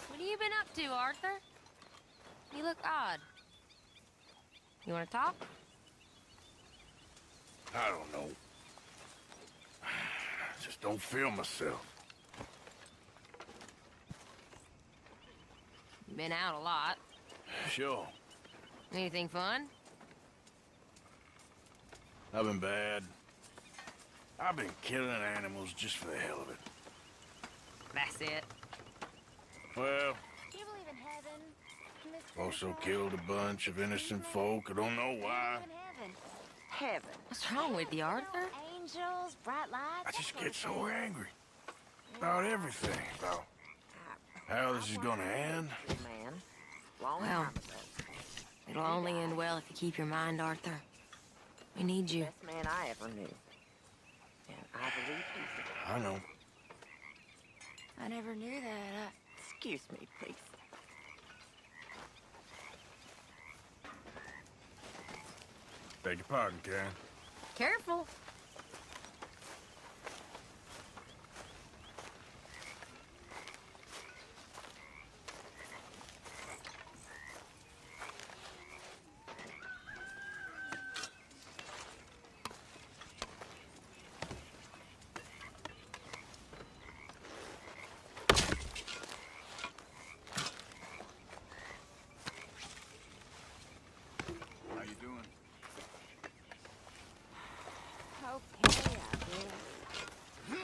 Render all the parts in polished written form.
What have you been up to, Arthur? You look odd. You want to talk? I don't know. Just don't feel myself. You've been out a lot. Sure. Anything fun? I've been bad. I've been killing animals just for the hell of it. That's it. Well, Do you believe in heaven, Mr. also Cole? killed a bunch of innocent folk. I don't know Do you why. believe in heaven? Heaven. What's wrong with you, Arthur? Angels, bright lights. I just get so angry. About everything. About how this is gonna end. Man, long Well. time ago. It'll only end well if you keep your mind, Arthur. We need you. Best man I ever knew. And I believe he's the I know. I never knew that. Excuse me, please. Beg your pardon, Karen. Careful. How you doing? Okay, I guess.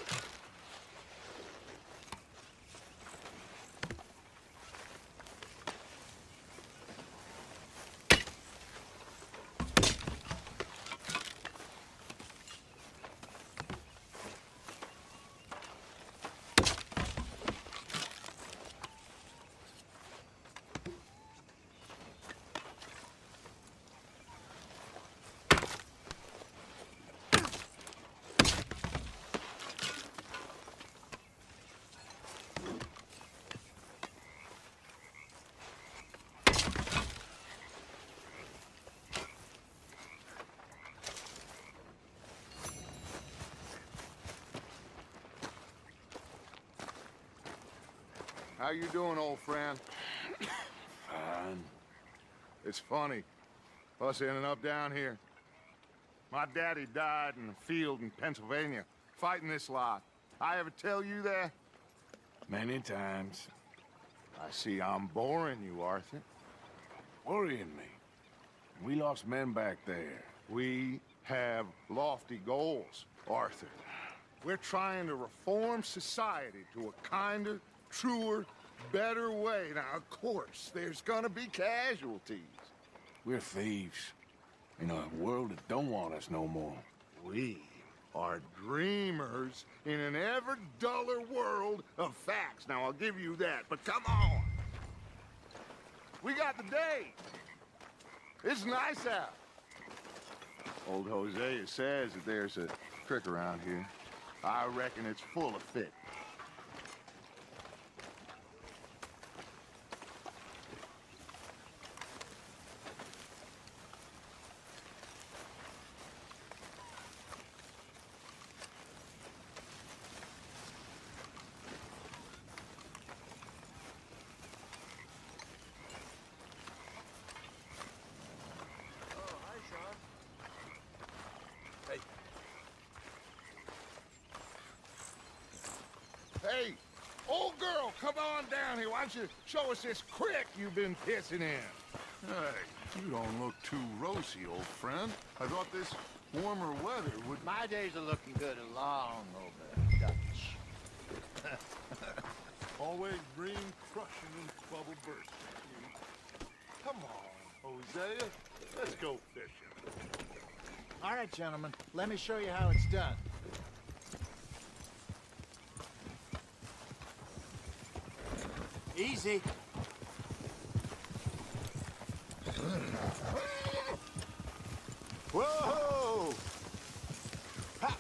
How you doing, old friend? Fine. It's funny, us ending up down here. My daddy died in a field in Pennsylvania, fighting this lot. I ever tell you that? Many times. I see I'm boring you, Arthur. Worrying me. We lost men back there. We have lofty goals, Arthur. We're trying to reform society to a kinder, truer, better way. Now, of course, there's gonna be casualties. We're thieves in a world that don't want us no more. We are dreamers in an ever duller world of facts. Now, I'll give you that, but come on. We got the day. It's nice out. Old Hosea says that there's a trick around here. I reckon it's full of fit. Hey, old girl, come on down here. Why don't you show us this creek you've been pissing in? Hey, you don't look too rosy, old friend. I thought this warmer weather would... My days are looking good along over Dutch. Always green crushing and bubble bursting. Come on, Hosea. Let's go fishing. All right, gentlemen, let me show you how it's done. Easy. Whoa! Ha!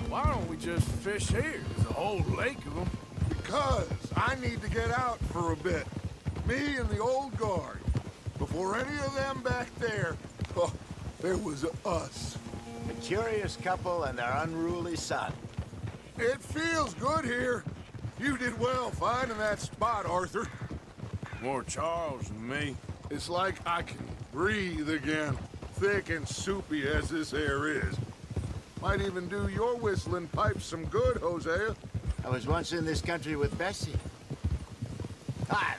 Why don't we just fish here? There's a whole lake of them. Because I need to get out for a bit. Me and the old guard. Before any of them back there, oh, there was us. A curious couple and their unruly son. It feels good here. You did well finding that spot, Arthur. More Charles than me. It's like I can breathe again, thick and soupy as this air is. Might even do your whistling pipes some good, Hosea. I was once in this country with Bessie. Ah,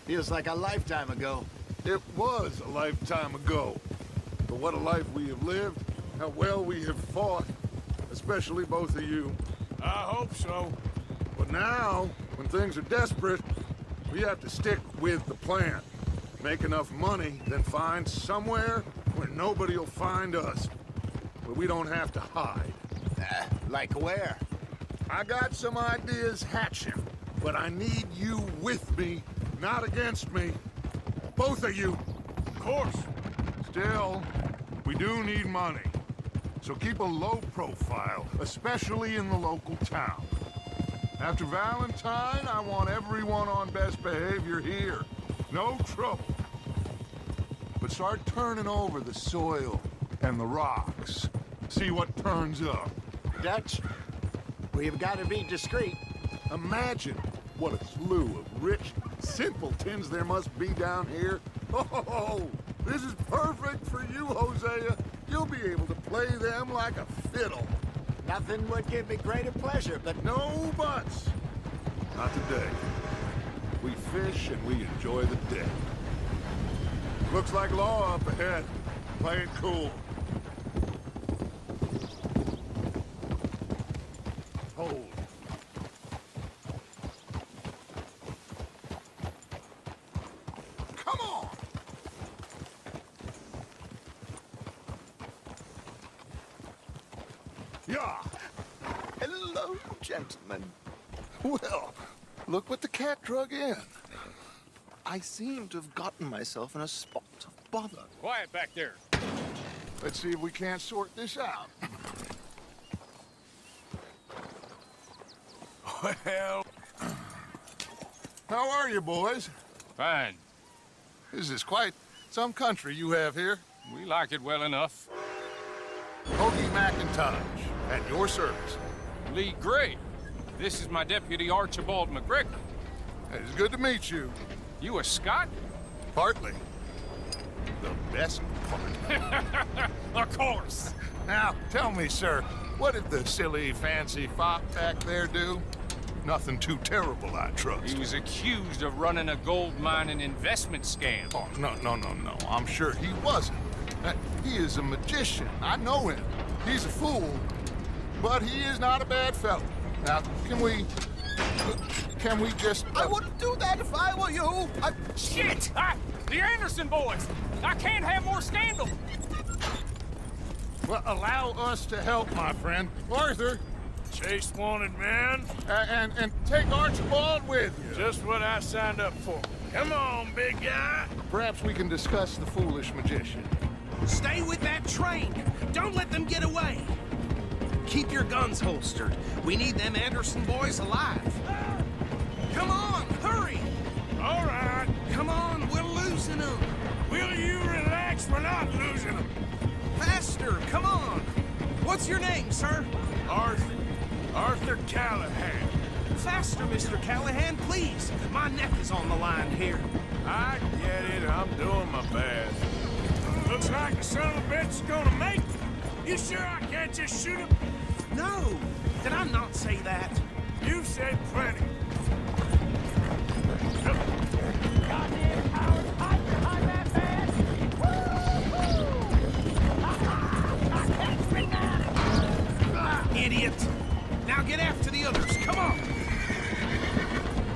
feels like a lifetime ago. It was a lifetime ago. But what a life we have lived, how well we have fought, especially both of you. I hope so. But now, when things are desperate, we have to stick with the plan. Make enough money, then find somewhere where nobody will find us. Where we don't have to hide. Like where? I got some ideas hatching, but I need you with me, not against me. Both of you. Of course. Still, we do need money. So keep a low profile, especially in the local town. After Valentine, I want everyone on best behavior here. No trouble. But start turning over the soil and the rocks. See what turns up. Dutch, we've got to be discreet. Imagine what a slew of rich simpletons there must be down here. Oh, this is perfect for you, Hosea. You'll be able to play them like a fiddle. Nothing would give me greater pleasure, but No buts. Not today. We fish and we enjoy the day. Looks like law up ahead. Play it cool. Hold. Come on! Yeah. Hello, gentlemen. Well, look what the cat drug in. I seem to have gotten myself in a spot of bother. Quiet back there. Let's see if we can't sort this out. Well, How are you, boys? Fine. This is quite some country you have here. We like it well enough. Hoagie McIntosh, at your service. Lee Gray. This is my deputy Archibald McGregor. It's good to meet you. You a Scot? Partly. The best part. Of course. Now, tell me, sir, what did the silly, fancy fop back there do? Nothing too terrible, I trust. He was accused of running a gold mining investment scam. Oh, no. I'm sure he wasn't. He is a magician. I know him. He's a fool, but he is not a bad fellow. Now, can we just... I wouldn't do that if I were you. Shit! The Anderson boys! I can't have more scandal! Well, allow us to help, my friend. Arthur, Chase wanted man. and take Archibald with you. Just what I signed up for. Come on, big guy. Perhaps we can discuss the foolish magician. Stay with that train. Don't let them get away. Keep your guns holstered. We need them Anderson boys alive. Come on, hurry! All right. Come on, we're losing them. Will you relax? We're not losing them. Faster, come on. What's your name, sir? Arthur Callahan. Faster, Mr. Callahan, please. My neck is on the line here. I get it. I'm doing my best. Looks like the son of a bitch is gonna make it. You sure I can't just shoot him? No, did I not say that? You've said plenty. Goddamn cowards hide behind that man! I can't spring that! Idiot! Now get after the others, come on!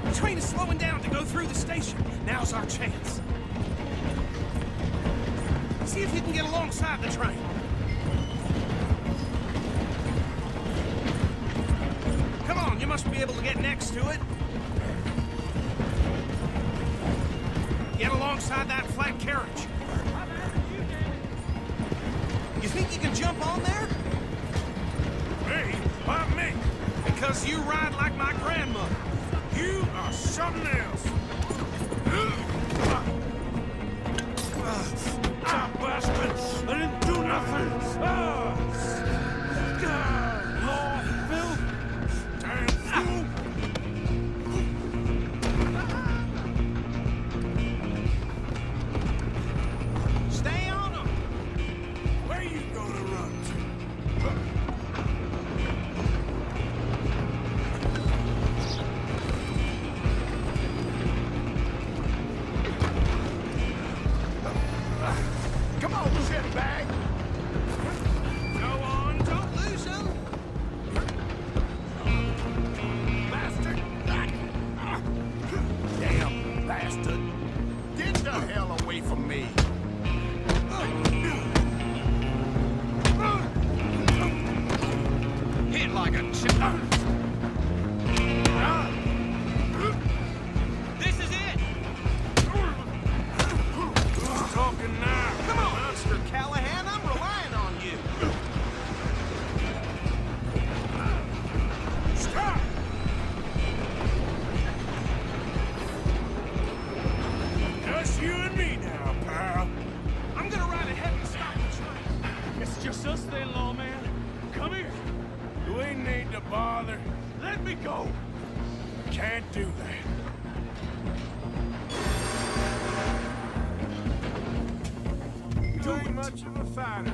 The train is slowing down to go through the station. Now's our chance. See if you can get alongside the train. Come on, you must be able to get next to it. Get alongside that flat carriage. You think you can jump on there? Me? Why me? Because you ride like my grandmother. You are something else. Bastard! I didn't do nothing! Lord, Phil! Damn fool! Stay on them! Where you gonna run to? Come on, shitbag! Go on, don't lose them! Bastard! Damn bastard! Get the hell away from me! Hit like a chip. This is it! Who's talking now? Come on, Mr. Callahan, I'm relying on you. Stop! Just you and me now, pal. I'm gonna ride ahead and stop the train. It's just us then, lawman. Come here. Do we need to bother? Let me go. Can't do that. You ain't much of a fighter,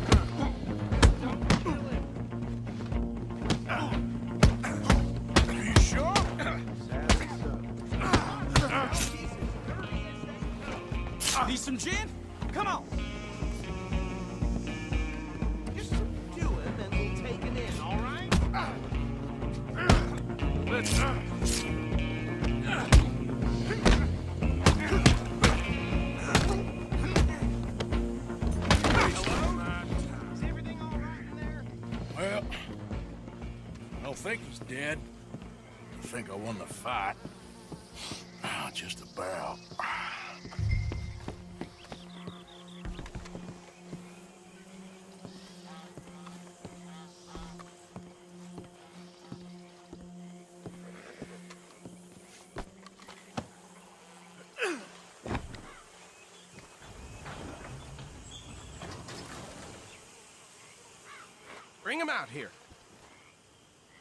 huh? You sure? Need some gin? Come on. Just subdue it, then we'll take it in, all right? Let's Is everything all right in there? Well, I don't think he's dead. I think I won the fight. Just about. Bring him out here.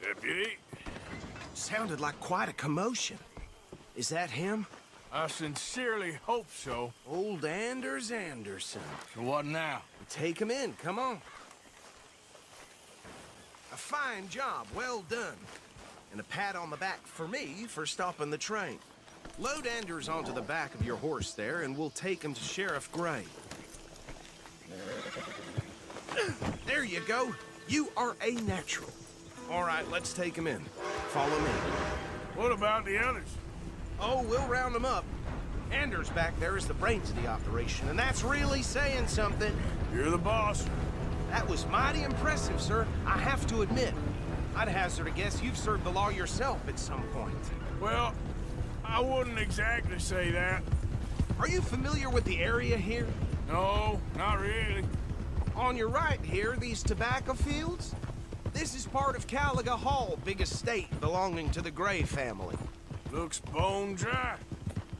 Deputy, Sounded like quite a commotion. Is that him? I sincerely hope so. Old Anders Anderson. So what now? Take him in, come on. A fine job, well done. And a pat on the back for me for stopping the train. Load Anders onto the back of your horse there, and we'll take him to Sheriff Gray. There you go. You are a natural. All right, let's take him in. Follow me. What about the others? Oh, we'll round them up. Anders back there is the brains of the operation, and that's really saying something. You're the boss. That was mighty impressive, sir. I have to admit. I'd hazard a guess you've served the law yourself at some point. Well, I wouldn't exactly say that. Are you familiar with the area here? No, not really. On your right here, these tobacco fields? This is part of Caliga Hall, big estate belonging to the Gray family. Looks bone dry.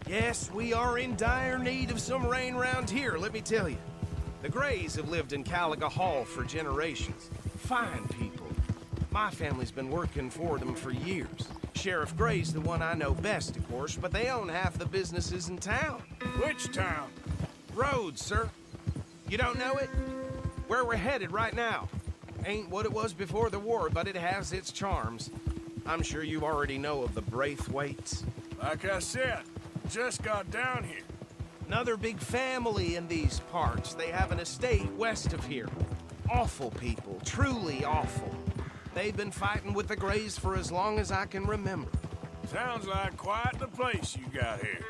Yes, we are in dire need of some rain round here, let me tell you. The Grays have lived in Caliga Hall for generations. Fine people. My family's been working for them for years. Sheriff Gray's the one I know best, of course, but they own half the businesses in town. Which town? Rhodes, sir. You don't know it? Where we're headed right now. Ain't what it was before the war, but it has its charms. I'm sure you already know of the Braithwaites. Like I said, just got down here. Another big family in these parts. They have an estate west of here. Awful people, truly awful. They've been fighting with the Grays for as long as I can remember. Sounds like quite the place you got here.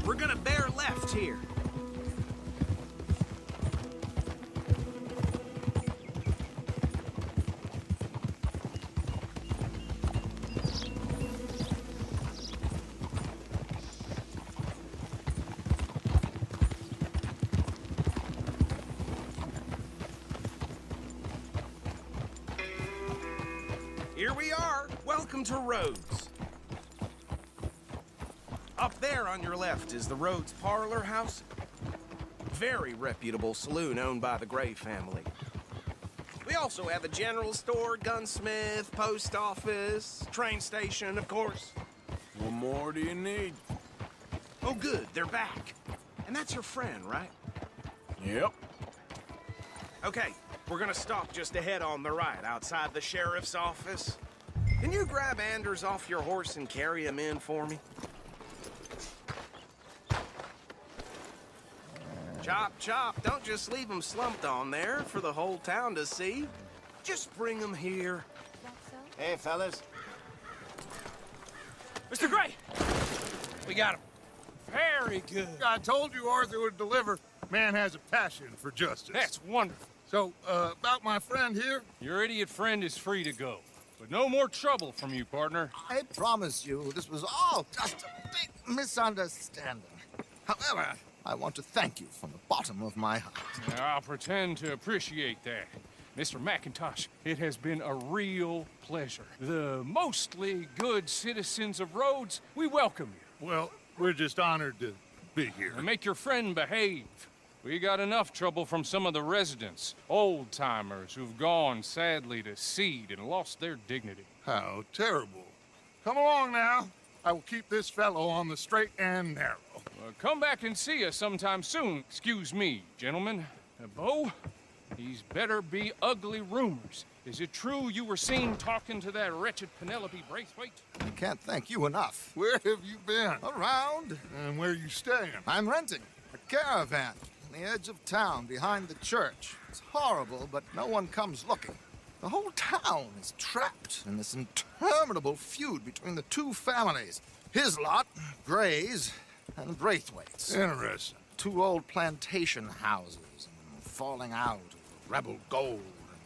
We're gonna bear left here. Here we are. Welcome to Rhodes. Up there on your left is the Rhodes Parlor House. Very reputable saloon owned by the Gray family. We also have a general store, gunsmith, post office, train station, of course. What more do you need? Oh, good. They're back. And that's your friend, right? Yep. Okay, we're gonna stop just ahead on the right, outside the sheriff's office. Can you grab Anders off your horse and carry him in for me? Chop, chop. Don't just leave him slumped on there for the whole town to see. Just bring him here. Hey, fellas. Mr. Gray! We got him. Very good. I told you Arthur would deliver. Man has a passion for justice. That's wonderful. So, about my friend here? Your idiot friend is free to go. But no more trouble from you, partner. I promise you, this was all just a big misunderstanding. However, I want to thank you from the bottom of my heart. I'll pretend to appreciate that. Mr. McIntosh, it has been a real pleasure. The mostly good citizens of Rhodes, we welcome you. Well, we're just honored to be here. And make your friend behave. We got enough trouble from some of the residents, old-timers who've gone, sadly, to seed and lost their dignity. How terrible. Come along now. I will keep this fellow on the straight and narrow. Come back and see us sometime soon. Excuse me, gentlemen. Bo, these better be ugly rumors. Is it true you were seen talking to that wretched Penelope Braithwaite? I can't thank you enough. Where have you been? Around. And where you staying? I'm renting a caravan on the edge of town behind the church. It's horrible, but no one comes looking. The whole town is trapped in this interminable feud between the two families. His lot, Gray's, and Braithwaite's. Interesting. Two old plantation houses, and falling out over rebel gold,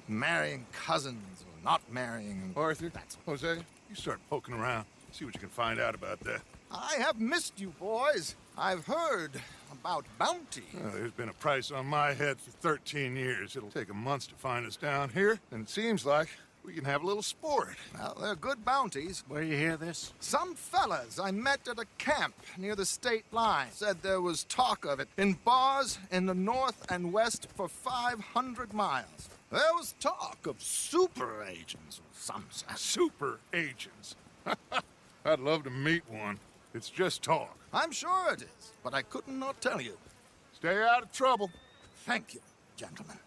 and marrying cousins or not marrying. Arthur, That's Jose, you start poking around. See what you can find out about that. I have missed you, boys. I've heard about bounty. Well, there's been a price on my head for 13 years. It'll take 'em months to find us down here, and it seems like we can have a little sport. Well, they're good bounties. Where you hear this? Some fellas I met at a camp near the state line said there was talk of it in bars in the north and west for 500 miles. There was talk of super agents of some sort. Super agents. I'd love to meet one. It's just talk. I'm sure it is, but I couldn't not tell you. Stay out of trouble. Thank you, gentlemen.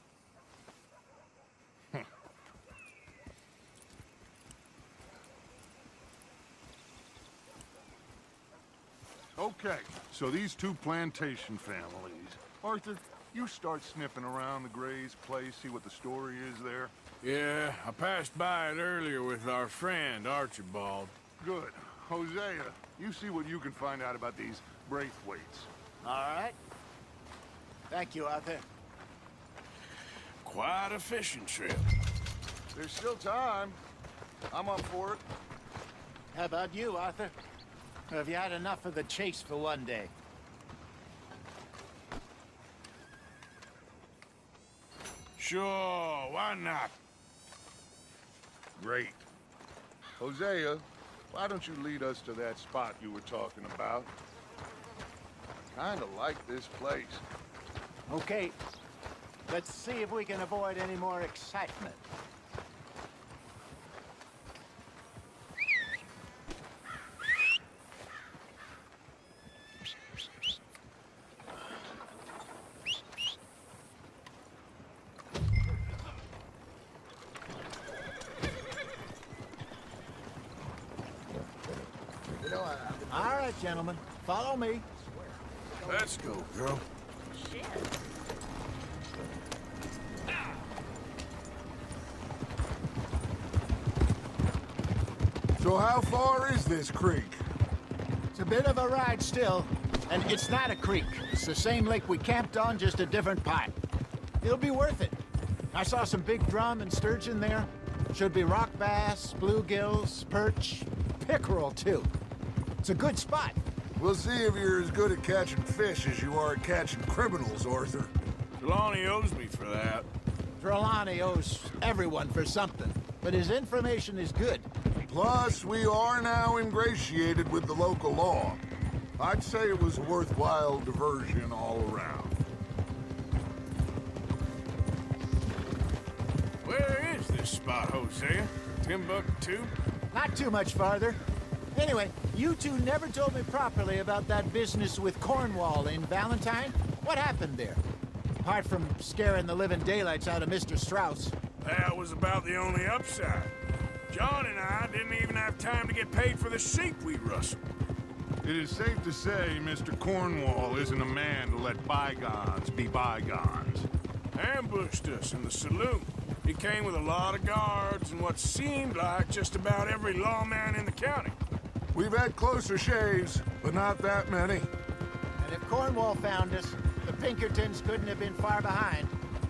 Okay, so these two plantation families. Arthur, you start sniffing around the Gray's place, see what the story is there? Yeah, I passed by it earlier with our friend, Archibald. Good. Hosea, you see what you can find out about these Braithwaites. All right. Thank you, Arthur. Quite a fishing trip. There's still time. I'm up for it. How about you, Arthur? Or have you had enough of the chase for one day? Sure, why not? Great. Hosea, why don't you lead us to that spot you were talking about? Kinda like this place. Okay. Let's see if we can avoid any more excitement. All right, gentlemen. Follow me. Let's go, girl. So how far is this creek? It's a bit of a ride still, and it's not a creek. It's the same lake we camped on, just a different part. It'll be worth it. I saw some big drum and sturgeon there. Should be rock bass, bluegills, perch, pickerel too. It's a good spot. We'll see if you're as good at catching fish as you are at catching criminals, Arthur. Trelawney owes me for that. Trelawney owes everyone for something, but his information is good. Plus, we are now ingratiated with the local law. I'd say it was a worthwhile diversion all around. Where is this spot, Hosea? Timbuktu? Not too much farther. Anyway, you two never told me properly about that business with Cornwall in Valentine. What happened there? Apart from scaring the living daylights out of Mr. Strauss. That was about the only upside. John and I didn't even have time to get paid for the sheep we rustled. It is safe to say Mr. Cornwall isn't a man to let bygones be bygones. Ambushed us in the saloon. He came with a lot of guards and what seemed like just about every lawman in the county. We've had closer shaves, but not that many. And if Cornwall found us, the Pinkertons couldn't have been far behind.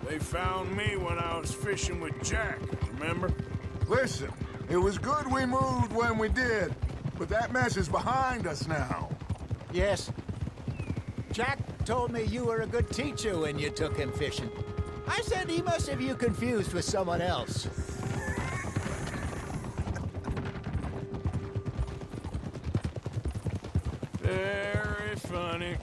They found me when I was fishing with Jack, remember? Listen, it was good we moved when we did, but that mess is behind us now. Yes. Jack told me you were a good teacher when you took him fishing. I said he must have you confused with someone else. Very funny.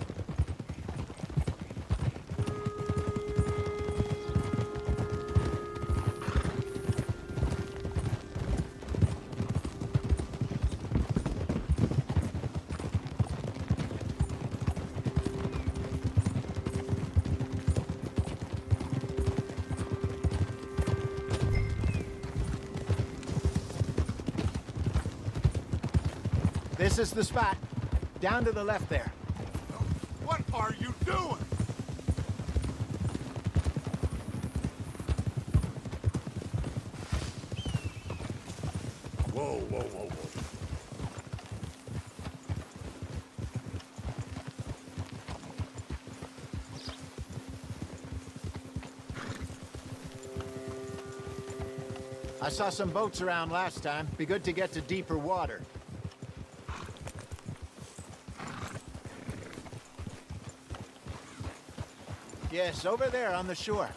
This is the spot. Down to the left there. What are you doing? Whoa, whoa, whoa, whoa. I saw some boats around last time. Be good to get to deeper water. Yes, over there on the shore.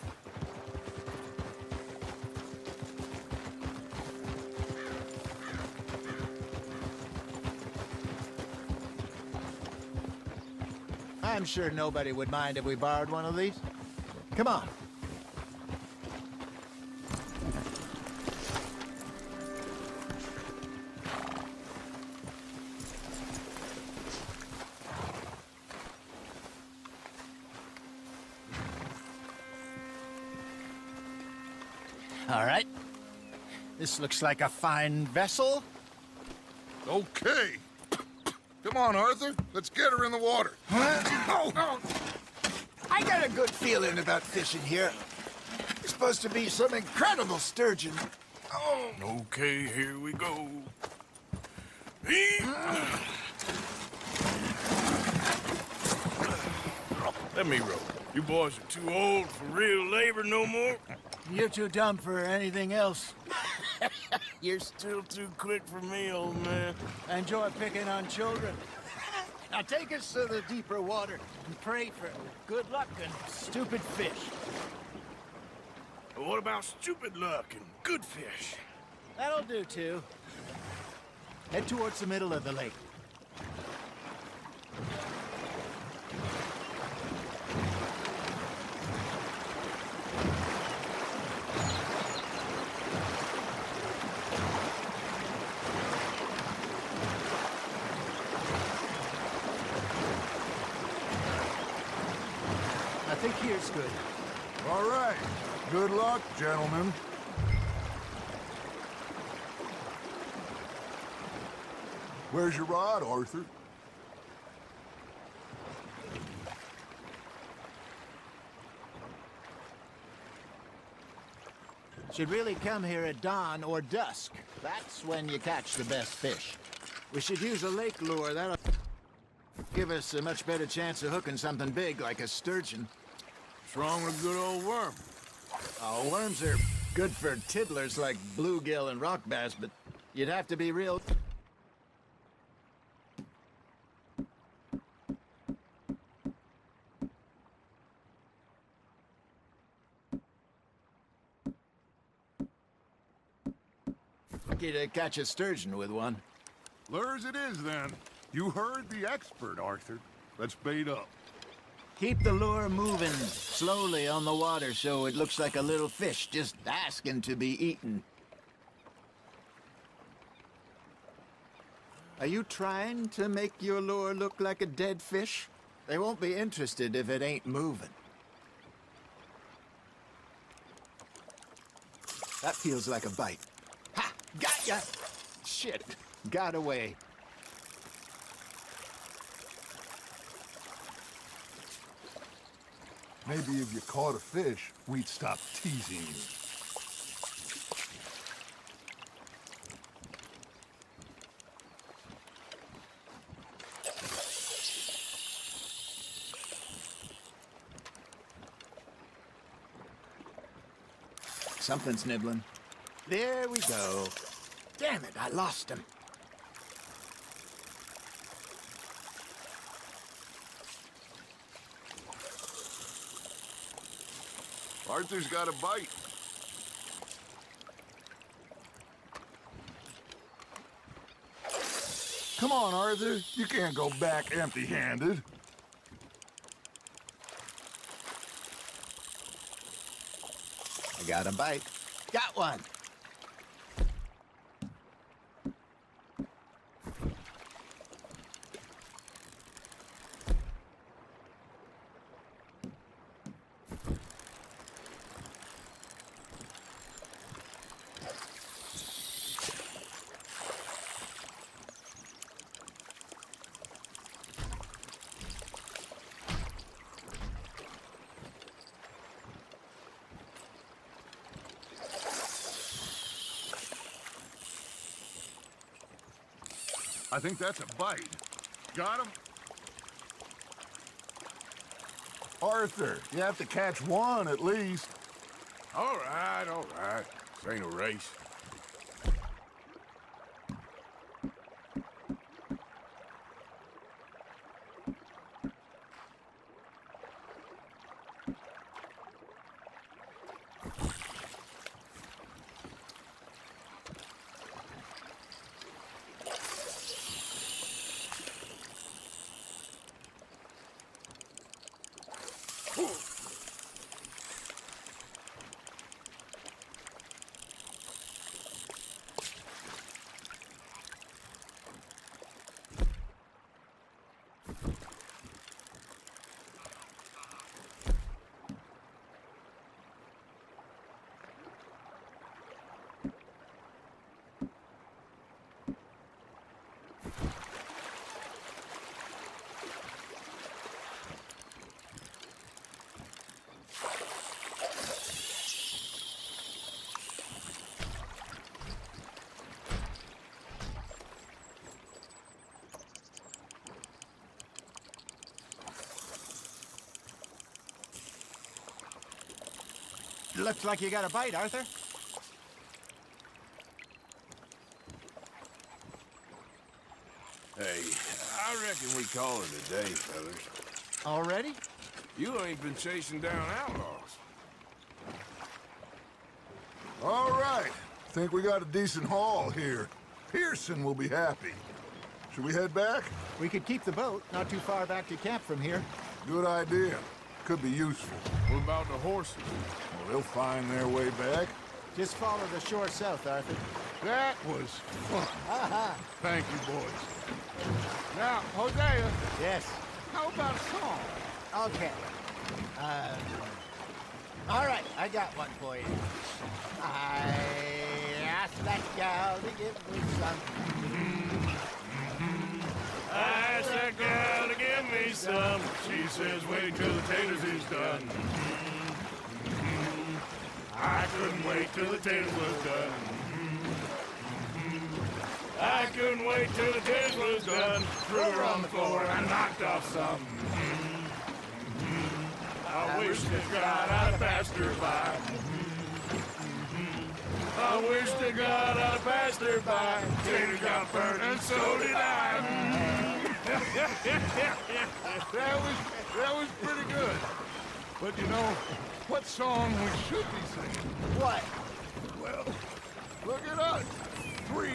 I'm sure nobody would mind if we borrowed one of these. Come on. All right. This looks like a fine vessel. Okay. Come on, Arthur. Let's get her in the water. I I got a good feeling about fishing here. It's supposed to be some incredible sturgeon. Oh. Okay, here we go. Let me roll. You boys are too old for real labor no more. You're too dumb for anything else. You're still too quick for me, old man. I enjoy picking on children. Now take us to the deeper water and pray for good luck and stupid fish. What about stupid luck and good fish? That'll do, too. Head towards the middle of the lake. I think here's good. All right. Good luck, gentlemen. Where's your rod, Arthur? Should really come here at dawn or dusk. That's when you catch the best fish. We should use a lake lure. That'll give us a much better chance of hooking something big like a sturgeon. What's wrong with a good old worm? Oh, worms are good for tiddlers like bluegill and rock bass, but you'd have to be real... lucky to catch a sturgeon with one. Lures it is, then. You heard the expert, Arthur. Let's bait up. Keep the lure moving slowly on the water so it looks like a little fish just asking to be eaten. Are you trying to make your lure look like a dead fish? They won't be interested if it ain't moving. That feels like a bite. Ha! Got ya! Shit. Got away. Maybe if you caught a fish, we'd stop teasing you. Something's nibbling. There we go. Damn it, I lost him. Arthur's got a bite. Come on, Arthur. You can't go back empty-handed. I got a bite. Got one. I think that's a bite. Got him? Arthur, you have to catch one at least. All right, all right. This ain't a race. Looks like you got a bite, Arthur. Hey, I reckon we call it a day, fellas. Already? You ain't been chasing down outlaws. All right. Think we got a decent haul here. Pearson will be happy. Should we head back? We could keep the boat, not too far back to camp from here. Good idea. Could be useful. What about the horses? Well, they'll find their way back. Just follow the shore south, Arthur. That was fun. Aha! Thank you, boys. Now, Hosea, Yes. how about a song? Okay. All right, I got one for you. I asked that gal to give me some. I asked that gal to give me some. She says, wait till the taters is done. I couldn't wait till the taters was done. I couldn't wait till the taters was done. Threw her on the floor and I knocked off some. I wish to God I'd passed her by. I wish to God I'd passed her by. Tater got burned and so did I. That was pretty good. But you know, what song we should be singing? What? Well, look at us. 3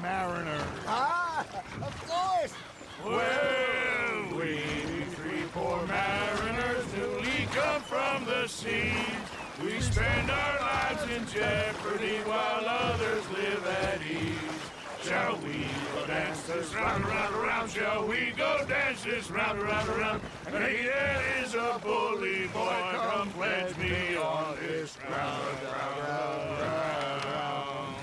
mariners. Ah, of course. Well, we 3 poor mariners newly come from the seas. We spend our lives in jeopardy while others live at ease. Shall we go dance this round, round, round? Shall we go dance this round, round, round? And he that is a bully boy, come pledge me on this round, round, round, round.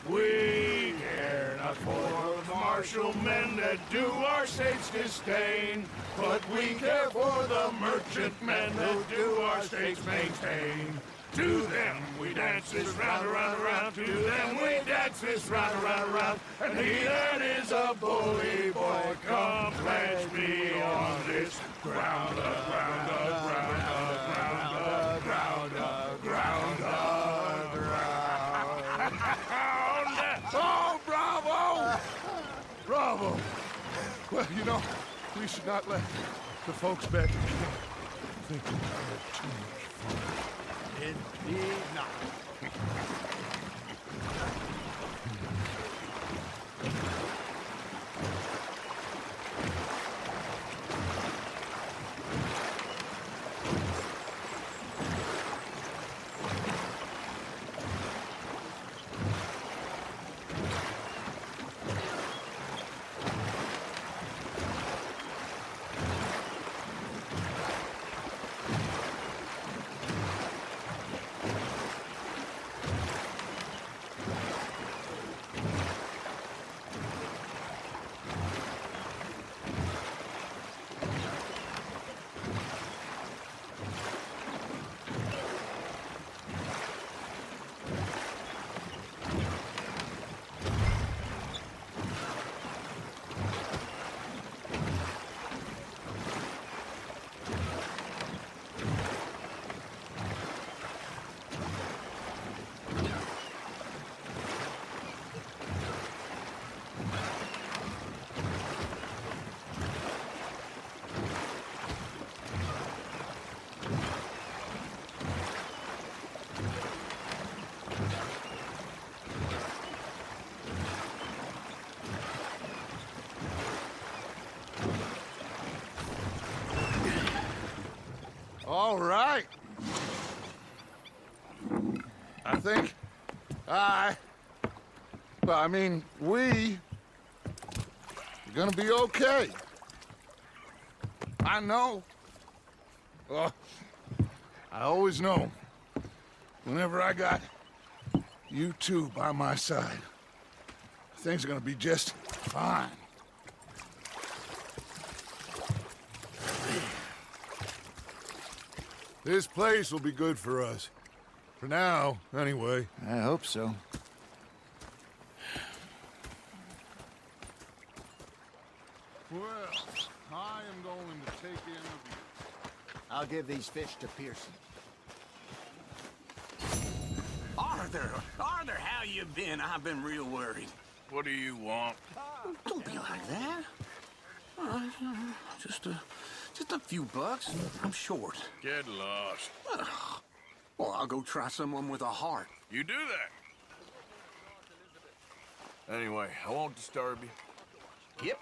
We care not for the martial men that do our states disdain, but we care for the merchant men that do our states maintain. To them we dance this round, round, round. To them we dance this round, round, round. And he that is a bully boy, come pledge me on this ground, ground, ground, ground, ground, ground, ground. Oh, bravo! Bravo! Well, you know, we should not let the folks back at camp think we had too much fun. Indeed not. All right. I think we are gonna be okay. I know. I always know. Whenever I got you two by my side, things are gonna be just fine. This place will be good for us. For now, anyway. I hope so. Well, I am going to take in a view. I'll give these fish to Pearson. Arthur! Arthur, how you been? I've been real worried. What do you want? Don't be like that. Just a few bucks. I'm short. Get lost. Well, I'll go try someone with a heart. You do that. Anyway, I won't disturb you. Yep.